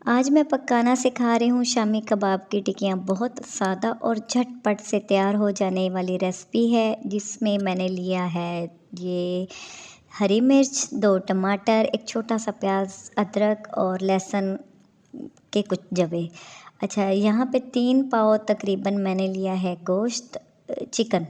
आज मैं पकाना सिखा रही हूँ शामी कबाब की टिक्कियाँ। बहुत सादा और झटपट से तैयार हो जाने वाली रेसिपी है, जिसमें मैंने लिया है ये हरी मिर्च, 2 टमाटर, एक छोटा-सा प्याज़, अदरक और लहसुन के कुछ जवे। अच्छा, यहाँ पे 3 पाव तकरीबन मैंने लिया है गोश्त, चिकन।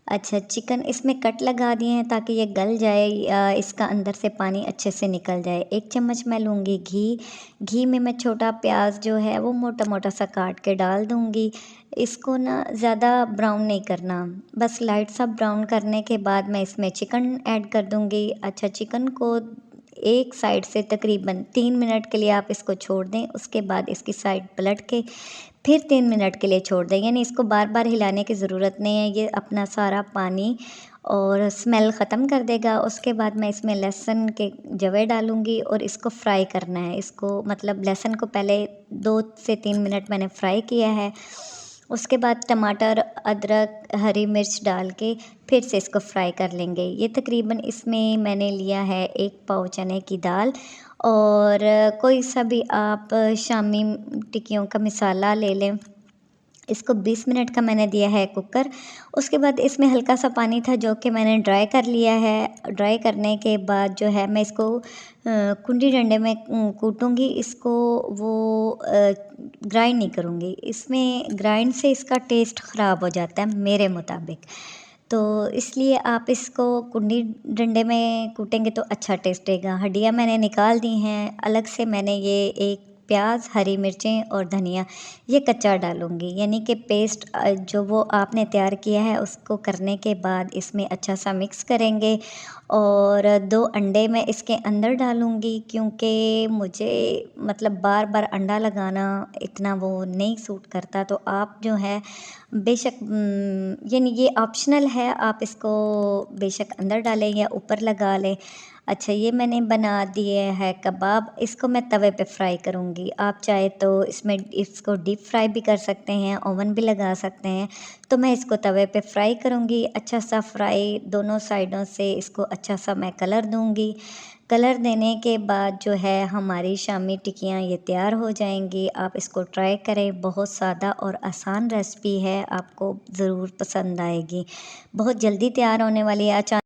अच्छा, चिकन इसमें कट लगा दिए हैं ताकि ये गल जाए, इसका अंदर से पानी अच्छे से निकल जाए। 1 चम्मच मैं लूँगी घी। घी में मैं छोटा प्याज़ जो है वो मोटा-मोटा सा काट के डाल दूँगी। इसको ना ज़्यादा ब्राउन नहीं करना, बस लाइट सा ब्राउन करने के बाद मैं इसमें चिकन ऐड कर दूँगी। अच्छा, चिकन को एक साइड से तकरीबन 3 मिनट के लिए आप इसको छोड़ दें, उसके बाद इसकी साइड पलट के फिर 3 मिनट के लिए छोड़ दें, यानी इसको बार-बार हिलाने की ज़रूरत नहीं है, ये अपना सारा पानी और स्मेल ख़त्म कर देगा। उसके बाद मैं इसमें लहसुन के जवे डालूँगी और इसको फ्राई करना है। इसको मतलब लहसुन को पहले 2 से 3 मिनट मैंने फ्राई किया है। उसके बाद टमाटर, अदरक, हरी मिर्च डाल के फिर से इसको फ्राई कर लेंगे। ये तकरीबन इसमें मैंने लिया है 1 पाव चने की दाल और कोई सा भी आप शामी टिक्कियों का मसाला ले लें। इसको 20 मिनट का मैंने दिया है कुकर। उसके बाद इसमें हल्का सा पानी था जो कि मैंने ड्राई कर लिया है। ड्राई करने के बाद जो है मैं इसको कुंडी डंडे में कूटूँगी इसको, वो ग्राइंड नहीं करूँगी। इसमें ग्राइंड से इसका टेस्ट ख़राब हो जाता है मेरे मुताबिक। तो इसलिए आप इसको कुंडी डंडे में कूटेंगे तो अच्छा टेस्ट देगा। हड्डियाँ मैंने निकाल दी हैं। अलग से मैंने ये एक प्याज़, हरी मिर्चें और धनिया ये कच्चा डालूँगी, यानी कि पेस्ट जो वो आपने तैयार किया है उसको करने के बाद इसमें अच्छा सा मिक्स करेंगे और 2 अंडे मैं इसके अंदर डालूँगी, क्योंकि मुझे मतलब बार-बार अंडा लगाना इतना वो नहीं सूट करता। तो आप जो है बेशक यानी ये ऑप्शनल है, आप इसको बेशक अंदर डालें या ऊपर लगा लें। अच्छा, ये मैंने बना दिए है कबाब, इसको मैं तवे पे फ्राई करूँगी। आप चाहे तो इसमें इसको डीप फ्राई भी कर सकते हैं, ओवन भी लगा सकते हैं। तो मैं इसको तवे पे फ्राई करूँगी, अच्छा सा फ्राई दोनों साइडों से इसको अच्छा सा मैं कलर दूँगी। कलर देने के बाद जो है हमारी शामी टिक्कियाँ ये तैयार हो जाएँगी। आप इसको ट्राई करें, बहुत सादा और आसान रेसिपी है, आपको ज़रूर पसंद आएगी। बहुत जल्दी तैयार होने वाली है।